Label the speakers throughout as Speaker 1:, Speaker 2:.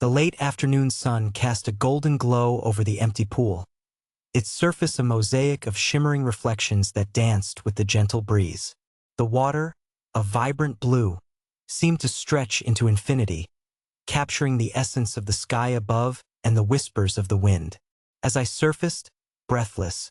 Speaker 1: The late afternoon sun cast a golden glow over the empty pool, its surface a mosaic of shimmering reflections that danced with the gentle breeze. The water, a vibrant blue, seemed to stretch into infinity, capturing the essence of the sky above and the whispers of the wind. As I surfaced, breathless,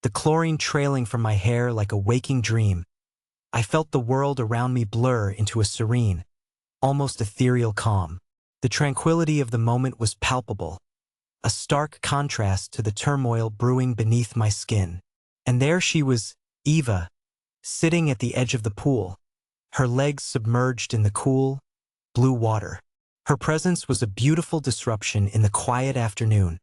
Speaker 1: the chlorine trailing from my hair like a waking dream, I felt the world around me blur into a serene, almost ethereal calm. The tranquility of the moment was palpable, a stark contrast to the turmoil brewing beneath my skin. And there she was, Eva, sitting at the edge of the pool, her legs submerged in the cool, blue water. Her presence was a beautiful disruption in the quiet afternoon,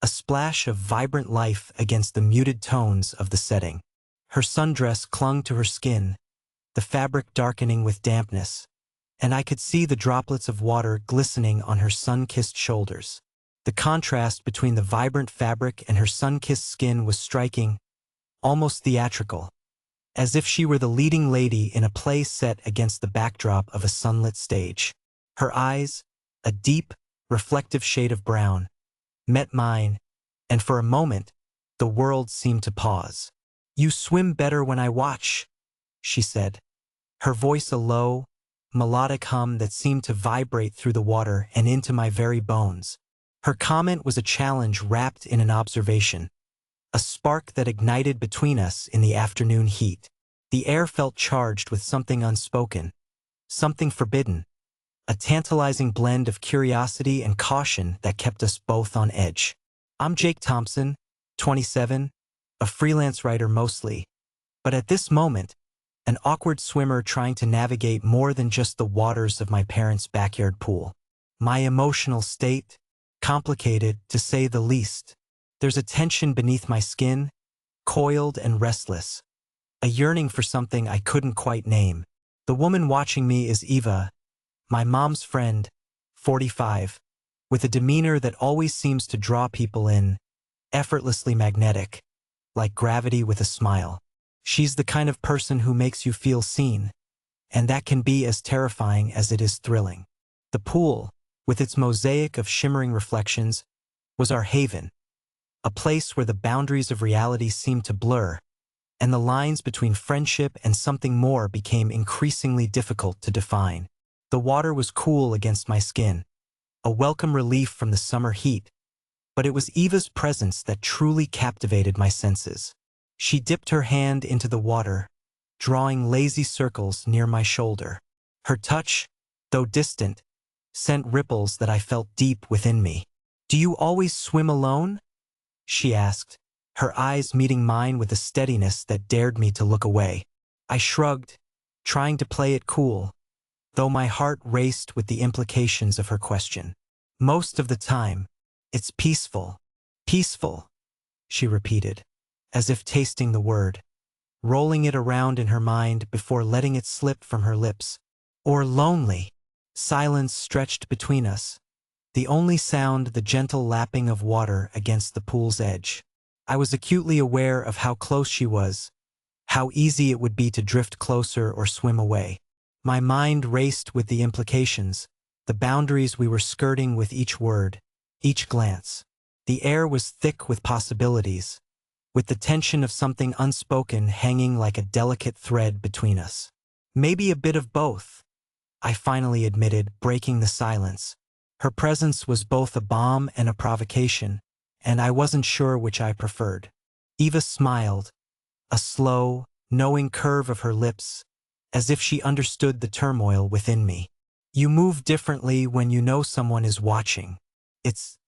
Speaker 1: a splash of vibrant life against the muted tones of the setting. Her sundress clung to her skin, the fabric darkening with dampness, and I could see the droplets of water glistening on her sun-kissed shoulders. The contrast between the vibrant fabric and her sun-kissed skin was striking, almost theatrical, as if she were the leading lady in a play set against the backdrop of a sunlit stage. Her eyes, a deep, reflective shade of brown, met mine, and for a moment, the world seemed to pause. "You swim better when I watch," she said, her voice a low, melodic hum that seemed to vibrate through the water and into my very bones. Her comment was a challenge wrapped in an observation, a spark that ignited between us in the afternoon heat. The air felt charged with something unspoken, something forbidden, a tantalizing blend of curiosity and caution that kept us both on edge. I'm Jake Thompson, 27, a freelance writer mostly, but at this moment, an awkward swimmer trying to navigate more than just the waters of my parents' backyard pool. My emotional state, complicated to say the least. There's a tension beneath my skin, coiled and restless, a yearning for something I couldn't quite name. The woman watching me is Eva, my mom's friend, 45, with a demeanor that always seems to draw people in, effortlessly magnetic, like gravity with a smile. She's the kind of person who makes you feel seen, and that can be as terrifying as it is thrilling. The pool, with its mosaic of shimmering reflections, was our haven, a place where the boundaries of reality seemed to blur, and the lines between friendship and something more became increasingly difficult to define. The water was cool against my skin, a welcome relief from the summer heat, but it was Eva's presence that truly captivated my senses. She dipped her hand into the water, drawing lazy circles near my shoulder. Her touch, though distant, sent ripples that I felt deep within me. "Do you always swim alone?" she asked, her eyes meeting mine with a steadiness that dared me to look away. I shrugged, trying to play it cool, though my heart raced with the implications of her question. "Most of the time, it's peaceful." "Peaceful," she repeated, as if tasting the word, rolling it around in her mind before letting it slip from her lips. "Or lonely." Silence stretched between us, the only sound the gentle lapping of water against the pool's edge. I was acutely aware of how close she was, how easy it would be to drift closer or swim away. My mind raced with the implications, the boundaries we were skirting with each word, each glance. The air was thick with possibilities, with the tension of something unspoken hanging like a delicate thread between us. "Maybe a bit of both," I finally admitted, breaking the silence. Her presence was both a balm and a provocation, and I wasn't sure which I preferred. Eva smiled, a slow, knowing curve of her lips, as if she understood the turmoil within me. "You move differently when you know someone is watching. It's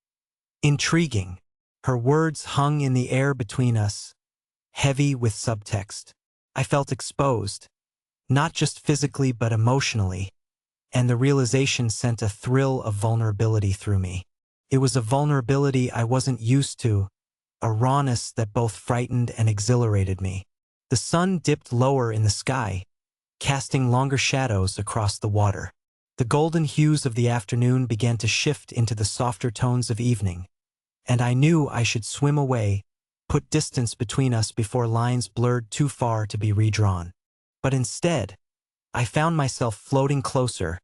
Speaker 1: intriguing." Her words hung in the air between us, heavy with subtext. I felt exposed, not just physically but emotionally, and the realization sent a thrill of vulnerability through me. It was a vulnerability I wasn't used to, a rawness that both frightened and exhilarated me. The sun dipped lower in the sky, casting longer shadows across the water. The golden hues of the afternoon began to shift into the softer tones of evening, and I knew I should swim away, put distance between us before lines blurred too far to be redrawn. But instead, I found myself floating closer,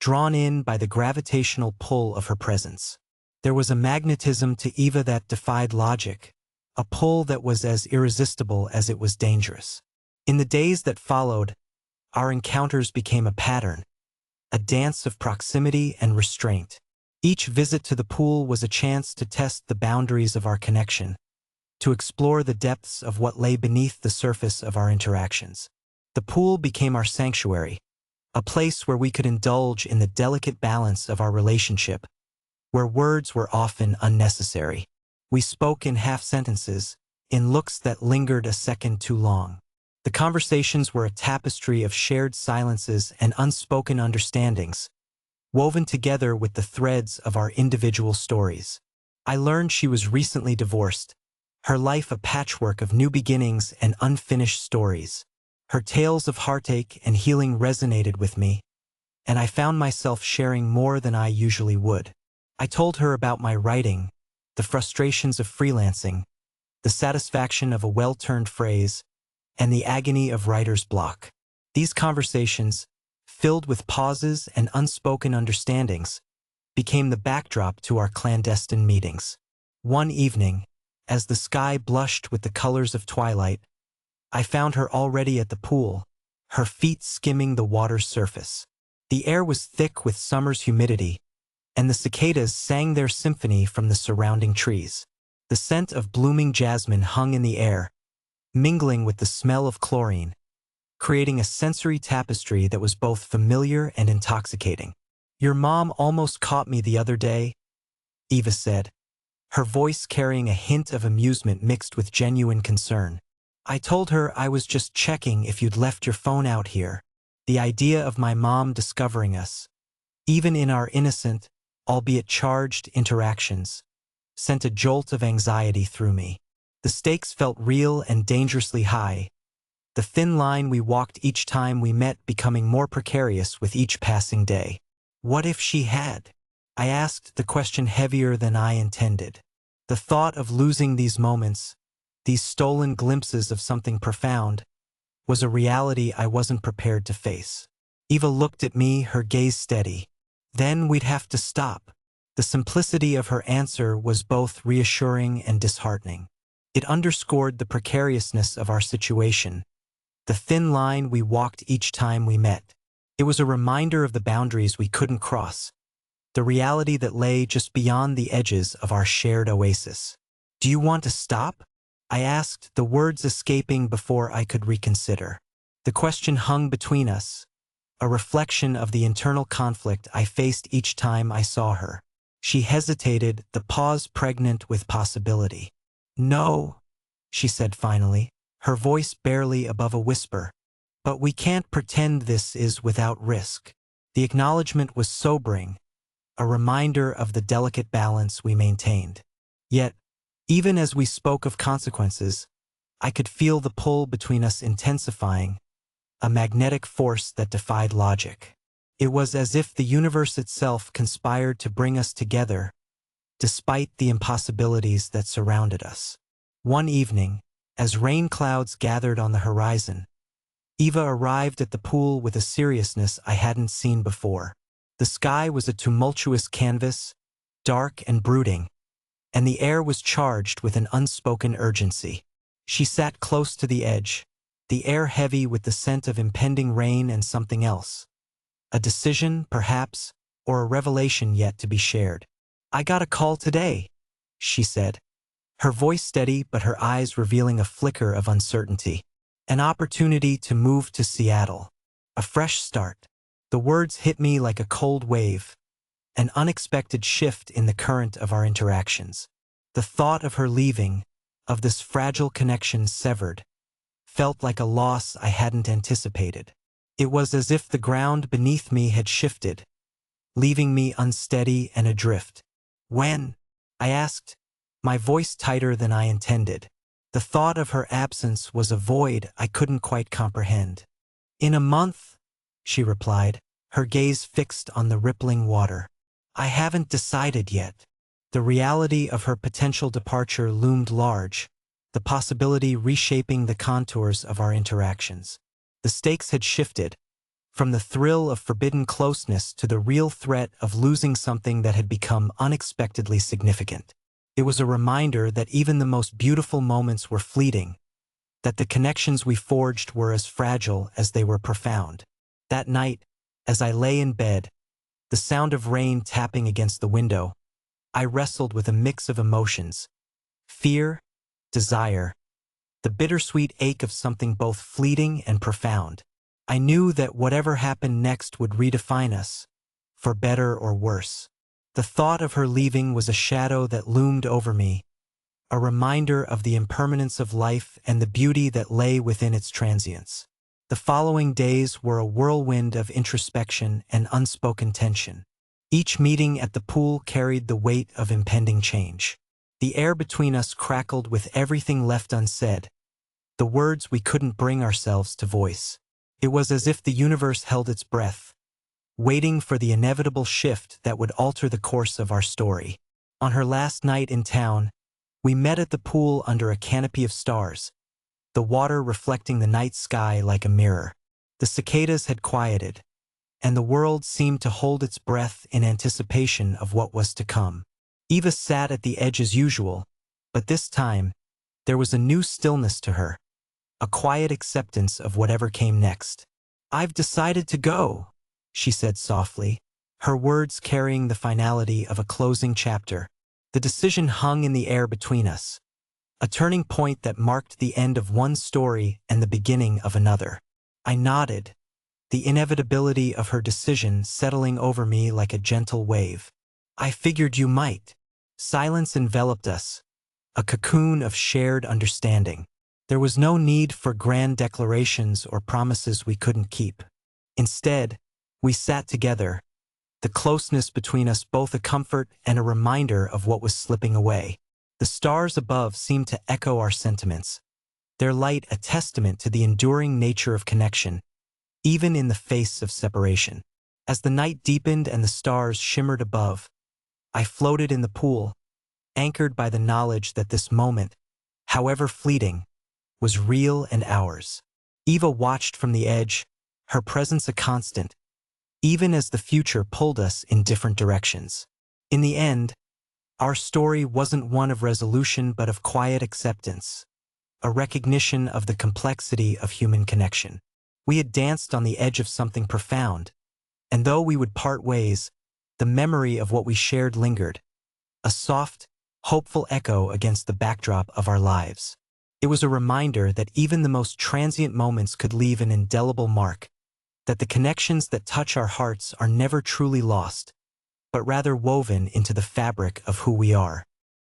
Speaker 1: drawn in by the gravitational pull of her presence. There was a magnetism to Eva that defied logic, a pull that was as irresistible as it was dangerous. In the days that followed, our encounters became a pattern, a dance of proximity and restraint. Each visit to the pool was a chance to test the boundaries of our connection, to explore the depths of what lay beneath the surface of our interactions. The pool became our sanctuary, a place where we could indulge in the delicate balance of our relationship, where words were often unnecessary. We spoke in half sentences, in looks that lingered a second too long. The conversations were a tapestry of shared silences and unspoken understandings, woven together with the threads of our individual stories. I learned she was recently divorced, her life a patchwork of new beginnings and unfinished stories. Her tales of heartache and healing resonated with me, and I found myself sharing more than I usually would. I told her about my writing, the frustrations of freelancing, the satisfaction of a well-turned phrase, and the agony of writer's block. These conversations, filled with pauses and unspoken understandings, became the backdrop to our clandestine meetings. One evening, as the sky blushed with the colors of twilight, I found her already at the pool, her feet skimming the water's surface. The air was thick with summer's humidity, and the cicadas sang their symphony from the surrounding trees. The scent of blooming jasmine hung in the air, mingling with the smell of chlorine, creating a sensory tapestry that was both familiar and intoxicating. "Your mom almost caught me the other day," Eva said, her voice carrying a hint of amusement mixed with genuine concern. "I told her I was just checking if you'd left your phone out here." The idea of my mom discovering us, even in our innocent, albeit charged interactions, sent a jolt of anxiety through me. The stakes felt real and dangerously high, the thin line we walked each time we met becoming more precarious with each passing day. What if she had? I asked, the question heavier than I intended. The thought of losing these moments, these stolen glimpses of something profound, was a reality I wasn't prepared to face. Eva looked at me, her gaze steady. "Then we'd have to stop." The simplicity of her answer was both reassuring and disheartening. It underscored the precariousness of our situation, the thin line we walked each time we met. It was a reminder of the boundaries we couldn't cross, the reality that lay just beyond the edges of our shared oasis. "Do you want to stop?" I asked, the words escaping before I could reconsider. The question hung between us, a reflection of the internal conflict I faced each time I saw her. She hesitated, the pause pregnant with possibility. "No," she said finally, her voice barely above a whisper. "But we can't pretend this is without risk." The acknowledgement was sobering, a reminder of the delicate balance we maintained. Yet, even as we spoke of consequences, I could feel the pull between us intensifying, a magnetic force that defied logic. It was as if the universe itself conspired to bring us together, despite the impossibilities that surrounded us. One evening, as rain clouds gathered on the horizon, Eva arrived at the pool with a seriousness I hadn't seen before. The sky was a tumultuous canvas, dark and brooding, and the air was charged with an unspoken urgency. She sat close to the edge, the air heavy with the scent of impending rain and something else. A decision, perhaps, or a revelation yet to be shared. "I got a call today," she said, her voice steady but her eyes revealing a flicker of uncertainty. "An opportunity to move to Seattle. A fresh start." The words hit me like a cold wave, an unexpected shift in the current of our interactions. The thought of her leaving, of this fragile connection severed, felt like a loss I hadn't anticipated. It was as if the ground beneath me had shifted, leaving me unsteady and adrift. "When?" I asked, my voice tighter than I intended. The thought of her absence was a void I couldn't quite comprehend. "In a month," she replied, her gaze fixed on the rippling water. "I haven't decided yet." The reality of her potential departure loomed large, the possibility reshaping the contours of our interactions. The stakes had shifted, from the thrill of forbidden closeness to the real threat of losing something that had become unexpectedly significant. It was a reminder that even the most beautiful moments were fleeting, that the connections we forged were as fragile as they were profound. That night, as I lay in bed, the sound of rain tapping against the window, I wrestled with a mix of emotions: fear, desire, the bittersweet ache of something both fleeting and profound. I knew that whatever happened next would redefine us, for better or worse. The thought of her leaving was a shadow that loomed over me, a reminder of the impermanence of life and the beauty that lay within its transience. The following days were a whirlwind of introspection and unspoken tension. Each meeting at the pool carried the weight of impending change. The air between us crackled with everything left unsaid, the words we couldn't bring ourselves to voice. It was as if the universe held its breath, waiting for the inevitable shift that would alter the course of our story. On her last night in town, we met at the pool under a canopy of stars, the water reflecting the night sky like a mirror. The cicadas had quieted, and the world seemed to hold its breath in anticipation of what was to come. Eva sat at the edge as usual, but this time, there was a new stillness to her, a quiet acceptance of whatever came next. "I've decided to go," she said softly, her words carrying the finality of a closing chapter. The decision hung in the air between us, a turning point that marked the end of one story and the beginning of another. I nodded, the inevitability of her decision settling over me like a gentle wave. "I figured you might." Silence enveloped us, a cocoon of shared understanding. There was no need for grand declarations or promises we couldn't keep. Instead, we sat together, the closeness between us both a comfort and a reminder of what was slipping away. The stars above seemed to echo our sentiments, their light a testament to the enduring nature of connection, even in the face of separation. As the night deepened and the stars shimmered above, I floated in the pool, anchored by the knowledge that this moment, however fleeting, was real and ours. Eva watched from the edge, her presence a constant, even as the future pulled us in different directions. In the end, our story wasn't one of resolution but of quiet acceptance, a recognition of the complexity of human connection. We had danced on the edge of something profound, and though we would part ways, the memory of what we shared lingered, a soft, hopeful echo against the backdrop of our lives. It was a reminder that even the most transient moments could leave an indelible mark, that the connections that touch our hearts are never truly lost, but rather woven into the fabric of who we are.